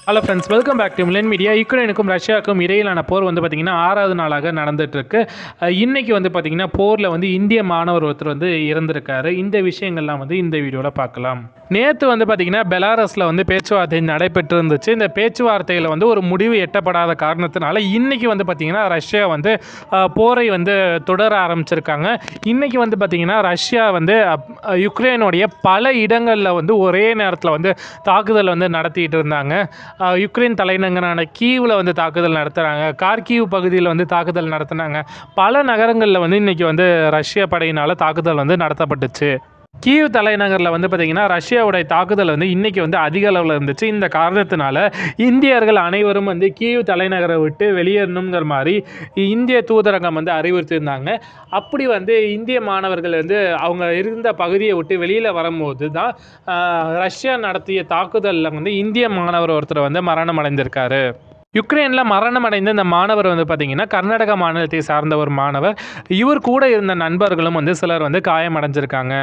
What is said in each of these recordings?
Hello friends, welcome back to Milan media. யுக்ரைனுக்கும் ரஷ்யாவுக்கும் இடையிலான போர் வந்து பார்த்திங்கன்னா 6வது நாளாக நடந்துகிட்ருக்கு. இன்றைக்கி வந்து பார்த்திங்கன்னா போரில் வந்து இந்திய மாணவர் ஒருத்தர் வந்து இறந்துருக்காரு. இந்த விஷயங்கள்லாம் வந்து இந்த வீடியோவில் பார்க்கலாம். நேற்று வந்து பார்த்திங்கன்னா பெலாரஸில் வந்து பேச்சுவார்த்தை நடைபெற்று இருந்துச்சு. இந்த பேச்சுவார்த்தையில் வந்து ஒரு முடிவு எட்டப்படாத காரணத்தினால இன்றைக்கி வந்து பார்த்திங்கன்னா ரஷ்யா வந்து போரை வந்து தொடர ஆரம்பிச்சிருக்காங்க. இன்றைக்கி வந்து பார்த்திங்கன்னா ரஷ்யா வந்து யுக்ரைனுடைய பல இடங்களில் வந்து ஒரே நேரத்தில் வந்து தாக்குதல் வந்து நடத்திட்டு இருந்தாங்க. யுக்ரைன் தலைநகரான கீவில் வந்து தாக்குதல் நடத்துகிறாங்க. கார்கிவ் பகுதியில் வந்து தாக்குதல் நடத்தினாங்க. பல நகரங்களில் வந்து இன்றைக்கி வந்து ரஷ்ய படையினால் தாக்குதல் வந்து நடத்தப்பட்டுச்சு. கீவ் தலைநகரில் வந்து பார்த்திங்கன்னா ரஷ்யாவுடைய தாக்குதல் வந்து இன்றைக்கி வந்து அதிக அளவில் இருந்துச்சு. இந்த காரணத்தினால இந்தியர்கள் அனைவரும் வந்து கீவ் தலைநகரை விட்டு வெளியேறணுங்கிற மாதிரி இந்திய தூதரகம் வந்து அறிவுறுத்தியிருந்தாங்க. அப்படி வந்து இந்திய மாணவர்கள் வந்து அவங்க இருந்த பகுதியை விட்டு வெளியில் வரும்போது தான் ரஷ்யா நடத்திய தாக்குதலில் வந்து இந்திய மாணவர் ஒருத்தர் வந்து மரணம் அடைந்திருக்காரு. யுக்ரைனில் மரணம் அடைந்த இந்த மாணவர் வந்து பார்த்திங்கன்னா கர்நாடக மாநிலத்தை சார்ந்த ஒரு மாணவர். இவர் கூட இருந்த நண்பர்களும் வந்து சிலர் வந்து காயமடைஞ்சிருக்காங்க.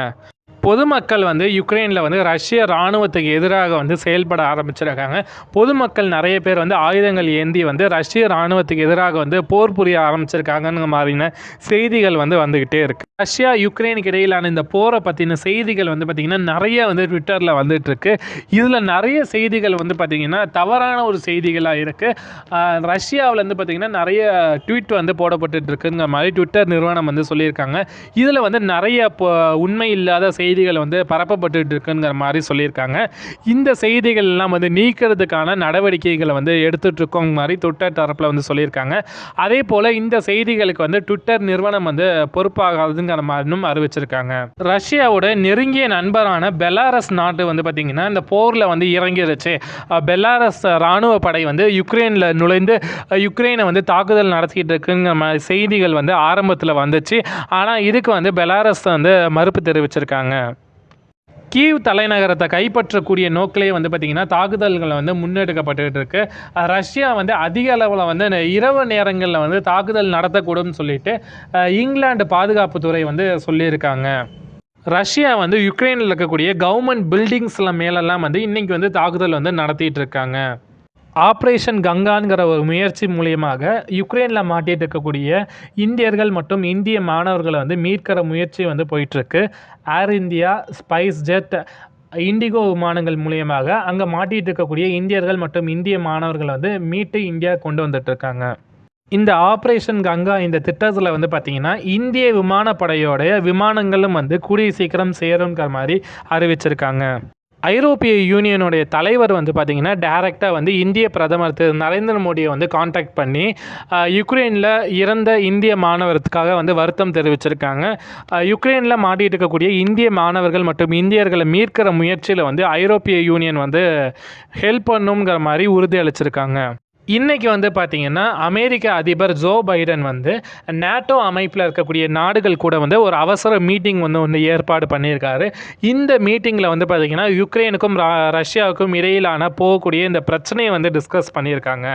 பொதுமக்கள் வந்து யுக்ரைனில் வந்து ரஷ்ய இராணுவத்துக்கு எதிராக வந்து செயல்பட ஆரம்பிச்சிருக்காங்க. பொதுமக்கள் நிறைய பேர் வந்து ஆயுதங்கள் ஏந்தி வந்து ரஷ்ய இராணுவத்துக்கு எதிராக வந்து போர் புரிய ஆரம்பிச்சிருக்காங்கன்னு மாதிரின செய்திகள் வந்து வந்துக்கிட்டே இருக்குது. ரஷ்யா யுக்ரைனுக்கு இடையிலான இந்த போரை பற்றின செய்திகள் வந்து பார்த்திங்கன்னா நிறைய வந்து ட்விட்டரில் வந்துட்டுருக்கு. இதில் நிறைய செய்திகள் வந்து பார்த்திங்கன்னா தவறான ஒரு செய்திகளாக இருக்குது. ரஷ்யாவில் வந்து பார்த்திங்கன்னா நிறைய ட்வீட் வந்து போடப்பட்டுருக்குங்கிற மாதிரி ட்விட்டர் நிறுவனம் வந்து சொல்லியிருக்காங்க. இதில் வந்து நிறைய உண்மை இல்லாத செய்திகள் வந்து பரப்பப்பட்டு இருக்குங்கிற மாதிரி சொல்லியிருக்காங்க. இந்த செய்திகள் எல்லாம் வந்து நீக்கிறதுக்கான நடவடிக்கைகளை வந்து எடுத்துட்டு இருக்கோங்க மாதிரி ட்விட்டர் தரப்பில் வந்து சொல்லியிருக்காங்க. அதே போல் இந்த செய்திகளுக்கு வந்து ட்விட்டர் நிறுவனம் வந்து பொறுப்பாகாதுங்கிற மாதிரியும் அறிவிச்சிருக்காங்க. ரஷ்யாவோட நெருங்கிய நண்பரான பெலாரஸ் நாட்டு வந்து பார்த்திங்கன்னா இந்த போரில் வந்து இறங்கிருச்சு. பெலாரஸ் இராணுவ படை வந்து யுக்ரைனில் நுழைந்து யுக்ரைனை வந்து தாக்குதல் நடத்திக்கிட்டு இருக்குங்கிற மாதிரி செய்திகள் வந்து ஆரம்பத்தில் வந்துச்சு. ஆனால் இதுக்கு வந்து பெலாரஸ் வந்து மறுப்பு தெரிவிச்சிருக்காங்க. கீவ் தலைநகரத்தை கைப்பற்றக்கூடிய நோக்கிலே வந்து பார்த்திங்கன்னா தாக்குதல்களை வந்து முன்னெடுக்கப்பட்டு இருக்கு. ரஷ்யா வந்து அதிக அளவில் வந்து இரவு நேரங்களில் வந்து தாக்குதல் நடத்தக்கூடும் சொல்லிட்டு இங்கிலாந்து பாதுகாப்புத்துறை வந்து சொல்லியிருக்காங்க. ரஷ்யா வந்து யுக்ரைனில் இருக்கக்கூடிய கவர்மெண்ட் பில்டிங்ஸில் மேலெல்லாம் வந்து இன்றைக்கி வந்து தாக்குதல் வந்து நடத்திட்டு இருக்காங்க. ஆப்ரேஷன் கங்காங்கிற ஒரு முயற்சி மூலியமாக யுக்ரைனில் மாட்டிட்டு இருக்கக்கூடிய இந்தியர்கள் மற்றும் இந்திய மாணவர்களை வந்து மீட்கிற முயற்சி வந்து போயிட்டுருக்கு. ஏர் இந்தியா, ஸ்பைஸ் ஜெட், இண்டிகோ விமானங்கள் மூலியமாக அங்கே மாட்டிகிட்டு இருக்கக்கூடிய இந்தியர்கள் மற்றும் இந்திய மாணவர்களை வந்து மீட்டு இந்தியா கொண்டு வந்துட்டுருக்காங்க. இந்த ஆப்ரேஷன் கங்கா இந்த திட்டத்தில் வந்து பார்த்திங்கன்னா இந்திய விமானப்படையோடைய விமானங்களும் வந்து கூடிய சீக்கிரம் சேருங்கிற மாதிரி அறிவிச்சிருக்காங்க. ஐரோப்பிய யூனியனுடைய தலைவர் வந்து பார்த்திங்கன்னா டைரெக்டாக வந்து இந்திய பிரதமர் திரு நரேந்திர மோடியை வந்து காண்டாக்ட் பண்ணி யுக்ரைனில் இறந்த இந்திய மாணவருக்காக வந்து வருத்தம் தெரிவிச்சிருக்காங்க. யுக்ரைனில் மாட்டிகிட்டு இருக்கக்கூடிய இந்திய மாணவர்கள் மற்றும் இந்தியர்களை மீட்கிற முயற்சியில் வந்து ஐரோப்பிய யூனியன் வந்து ஹெல்ப் பண்ணுங்கிற மாதிரி உறுதி அளிச்சிருக்காங்க. இன்றைக்கி வந்து பார்த்திங்கன்னா அமெரிக்க அதிபர் ஜோ பைடன் வந்து நேட்டோ அமைப்பில் இருக்கக்கூடிய நாடுகள் கூட வந்து ஒரு அவசர மீட்டிங் வந்து ஏற்பாடு பண்ணியிருக்காரு. இந்த மீட்டிங்கில் வந்து பார்த்திங்கன்னா யுக்ரைனுக்கும் ரஷ்யாவுக்கும் இடையிலான போகக்கூடிய இந்த பிரச்சனையை வந்து டிஸ்கஸ் பண்ணியிருக்காங்க.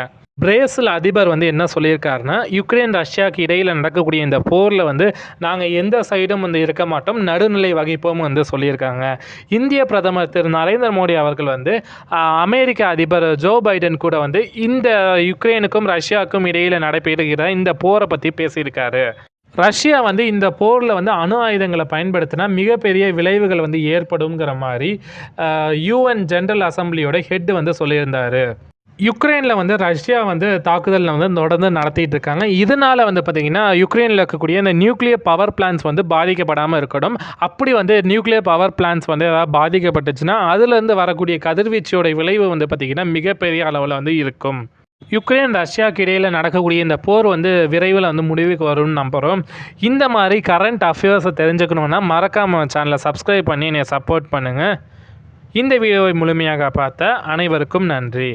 பிரேசில் அதிபர் வந்து என்ன சொல்லியிருக்காருன்னா யுக்ரைன் ரஷ்யாவுக்கு இடையில் நடக்கக்கூடிய இந்த போரில் வந்து நாங்கள் எந்த சைடும் வந்து இருக்க மாட்டோம், நடுநிலை வகிப்போம் வந்து சொல்லியிருக்காங்க. இந்திய பிரதமர் திரு நரேந்திர மோடி அவர்கள் வந்து அமெரிக்க அதிபர் ஜோ பைடன் கூட வந்து இந்த யுக்ரைனுக்கும் ரஷ்யாவுக்கும் இடையில் நடைபெறுகிற இந்த போரை பற்றி பேசியிருக்காரு. ரஷ்யா வந்து இந்த போரில் வந்து அணு ஆயுதங்களை பயன்படுத்தினா மிகப்பெரிய விளைவுகள் வந்து ஏற்படுங்கிற மாதிரி UN ஜெனரல் அசம்பிளியோட ஹெட் வந்து சொல்லியிருந்தார். யுக்ரைனில் வந்து ரஷ்யா வந்து தாக்குதலில் வந்து தொடர்ந்து நடத்திட்டு இருக்காங்க. இதனால் வந்து பார்த்திங்கன்னா யுக்ரைனில் இருக்கக்கூடிய இந்த நியூக்ளியர் பவர் பிளான்ஸ் வந்து பாதிக்கப்படாமல் இருக்கணும். அப்படி வந்து நியூக்ளியர் பவர் பிளான்ஸ் வந்து ஏதாவது பாதிக்கப்பட்டுச்சுன்னா அதுலேருந்து வரக்கூடிய கதிர்வீச்சோட விளைவு வந்து பார்த்திங்கன்னா மிகப்பெரிய அளவில் வந்து இருக்கும். யுக்ரைன் ரஷ்யாவுக்கு இடையில் நடக்கக்கூடிய இந்த போர் வந்து விரைவில் வந்து முடிவுக்கு வரும்னு நம்புகிறோம். இந்த மாதிரி கரண்ட் அஃபேர்ஸை தெரிஞ்சுக்கணுன்னா மறக்காமல் சேனலை சப்ஸ்கிரைப் பண்ணி என்னை சப்போர்ட் பண்ணுங்கள். இந்த வீடியோவை முழுமையாக பார்த்த அனைவருக்கும் நன்றி.